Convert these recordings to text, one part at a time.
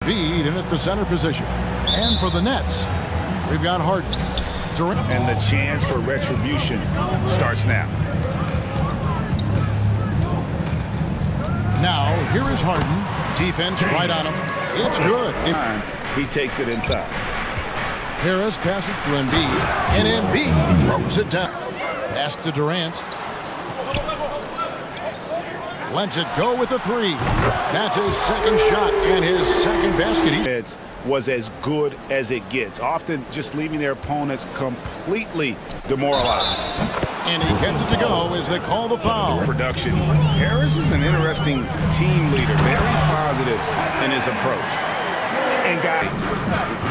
Embiid in at the center position. And for the Nets, we've got Harden. And the chance for retribution starts now. Now, here is Harden. Defense right on him. It's good. He takes it inside. Harris passes to Embiid, and Embiid throws it down. Pass to Durant. Lets it go with a three. That's his second shot and his second basket. It was as good as it gets, often just leaving their opponents completely demoralized. And he gets it to go as they call the foul. Production. Harris is an interesting team leader, very positive in his approach. And guys,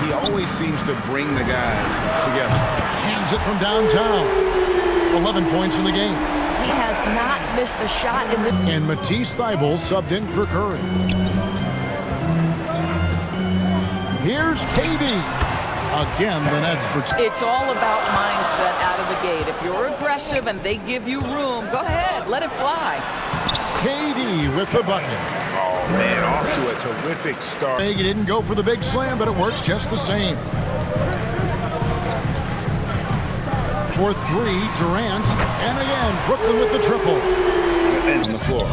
he always seems to bring the guys together. Hands it from downtown. 11 points in the game. He has not missed a shot in the... And Matisse Thybulle subbed in for Curry. Here's KD. Again, the Nets for... It's all about mindset out of the gate. If you're aggressive and they give you room, go ahead, let it fly. KD with the bucket. Oh, man, off to a terrific start. He didn't go for the big slam, but it works just the same. For three, Durant. And again, Brooklyn with the triple. Ends on the floor.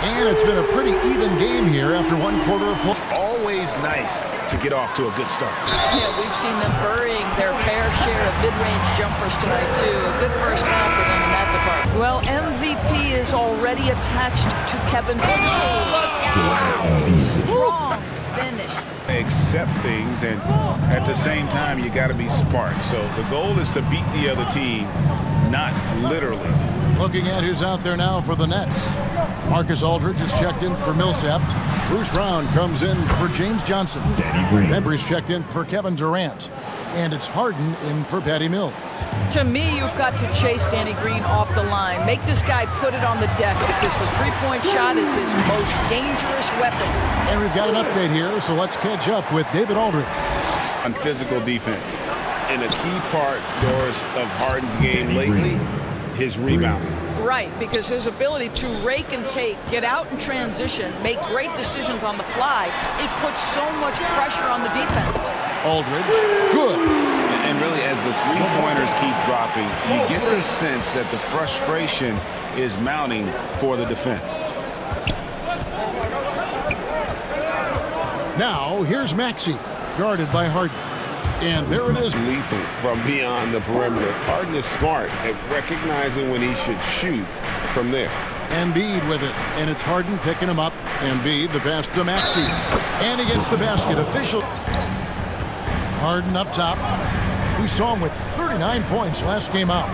And it's been a pretty even game here after one quarter of play. Always nice to get off to a good start. Yeah, we've seen them burying their fair share of mid-range jumpers tonight, too. A good first half for them in that department. Well, MVP is already attached to Kevin. Oh, look out! Strong finish. Accept things, and at the same time, you got to be smart. So the goal is to beat the other team, not literally. Looking at who's out there now for the Nets. Marcus Aldridge is checked in for Millsap. Bruce Brown comes in for James Johnson. Members checked in for Kevin Durant. And it's Harden in for Patty Mills. To me, you've got to chase Danny Green off the line. Make this guy put it on the deck because the three-point shot is his most dangerous weapon. And we've got an update here, so let's catch up with David Aldridge. On physical defense. And a key part, Doris, of Harden's game lately, his rebounding. Right, because his ability to rake and take, get out in transition, make great decisions on the fly, it puts so much pressure on the defense. Aldridge, good. And really, as the three-pointers keep dropping, you get the sense that the frustration is mounting for the defense. Now, here's Maxey, guarded by Harden. And there it is. Lethal from beyond the perimeter. Harden is smart at recognizing when he should shoot from there. Embiid with it, and it's Harden picking him up. Embiid, the pass to Maxey. And he gets the basket. Official. Harden up top. We saw him with 39 points last game out.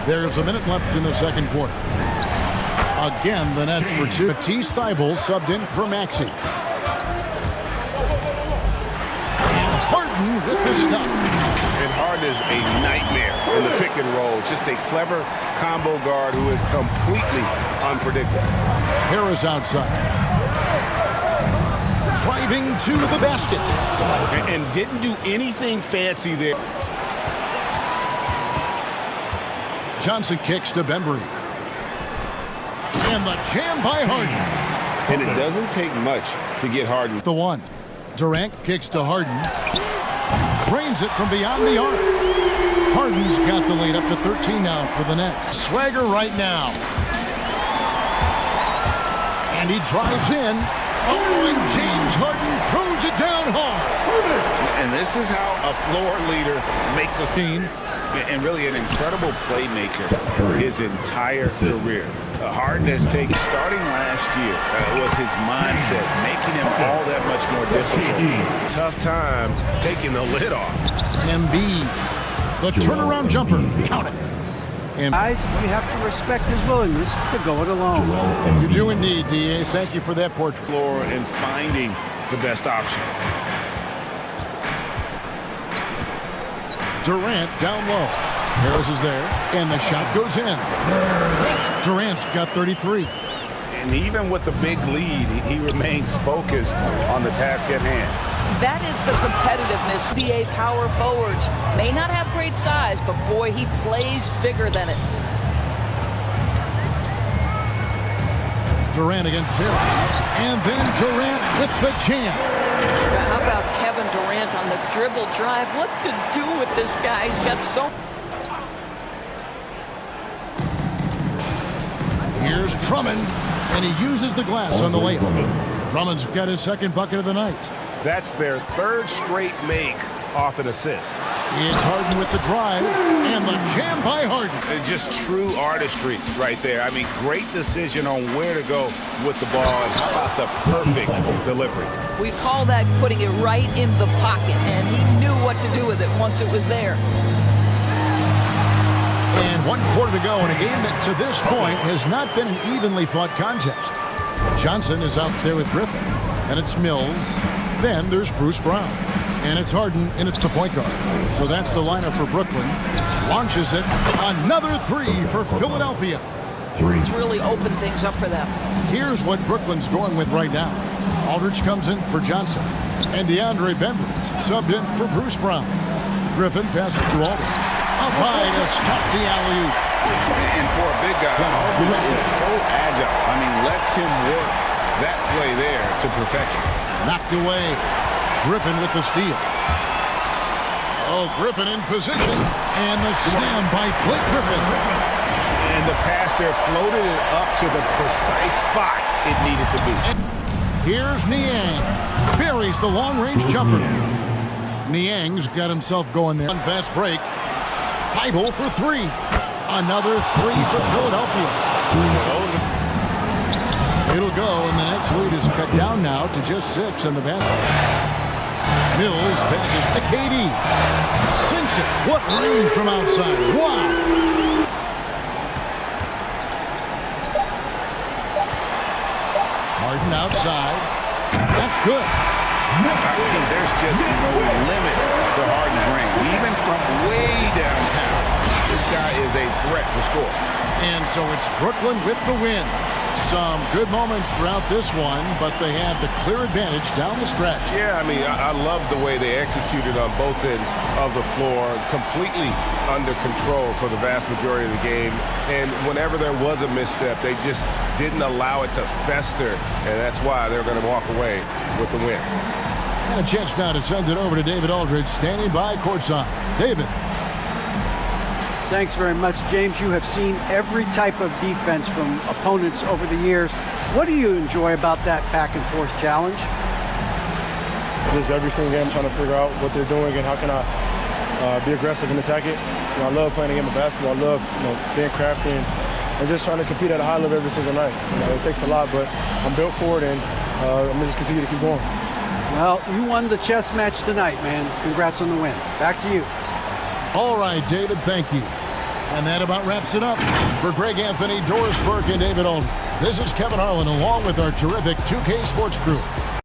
There's a minute left in the second quarter. Again, the Nets for two. Matisse Thybulle subbed in for Maxey. With this stuff. And Harden is a nightmare in the pick and roll. Just a clever combo guard who is completely unpredictable. Harris outside. Driving to the basket. And didn't do anything fancy there. Johnson kicks to Bembry. And the jam by Harden. And it doesn't take much to get Harden. The one. Durant kicks to Harden. Drains it from beyond the arc. Harden's got the lead up to 13 now for the Nets. Swagger right now. And he drives in. Oh, and James Harden throws it down hard. And this is how a floor leader makes a scene. And really an incredible playmaker his entire career. Harden has taken, starting last year, was his mindset, making him all that much more difficult. Tough time taking the lid off. Embiid, the turnaround jumper, count it. And guys, we have to respect his willingness to go it alone. You do indeed, D.A. Thank you for that portrait. Floor and finding the best option. Durant down low. Harris is there, and the shot goes in. Durant's got 33. And even with the big lead, he remains focused on the task at hand. That is the competitiveness. NBA power forwards may not have great size, but boy, he plays bigger than it. Durant against Harris. And then Durant with the jam. How about Kevin Durant on the dribble drive? What to do with this guy? He's got so... Here's Drummond, and he uses the glass on the layup. Drummond's got his second bucket of the night. That's their third straight make off an assist. It's Harden with the drive, and the jam by Harden. Just true artistry right there. I mean, great decision on where to go with the ball, and how about the perfect delivery. We call that putting it right in the pocket, and he knew what to do with it once it was there. And 1 quarter to go in a game that to this point has not been an evenly fought contest. Johnson is out there with Griffin, and it's Mills. Then there's Bruce Brown, and it's Harden, and it's the point guard. So that's the lineup for Brooklyn. Launches it. Another three for Philadelphia. It's really opened things up for them. Here's what Brooklyn's going with right now. Aldridge comes in for Johnson, and DeAndre Bembry subbed in for Bruce Brown. Griffin passes to Aldridge. Up high to stop the alley-oop. And for a big guy, Aldridge is so agile. I mean, lets him work that play there to perfection. Knocked away. Griffin with the steal. Oh, Griffin in position. And the slam by Blake Griffin. And the pass there floated it up to the precise spot it needed to be. Here's Niang. Buries the long-range jumper. Niang's got himself going there. One fast break. Feibel for three. Another three for Philadelphia. It'll go, and the Nets lead is cut down now to just 6 in the back. Mills passes to KD. Sinks it. What range from outside. Wow. Harden outside. That's good. I mean, there's just no limit to Harden's range. Even from way downtown, this guy is a threat to score. And so it's Brooklyn with the win. Some good moments throughout this one, but they had the clear advantage down the stretch. Yeah, I mean, I love the way they executed on both ends of the floor, completely under control for the vast majority of the game. And whenever there was a misstep, they just didn't allow it to fester, and that's why they're going to walk away with the win. And a chance now to send it over to David Aldridge, standing by courtside. David. Thanks very much, James. You have seen every type of defense from opponents over the years. What do you enjoy about that back-and-forth challenge? Just every single game trying to figure out what they're doing and how can I be aggressive and attack it. I love playing the game of basketball. I love being crafty and just trying to compete at a high level every single night. It takes a lot, but I'm built for it, and I'm going to just continue to keep going. Well, you won the chess match tonight, man. Congrats on the win. Back to you. All right, David, thank you. And that about wraps it up. For Greg Anthony, Doris Burke, and David Aldridge, this is Kevin Harlan along with our terrific 2K Sports crew.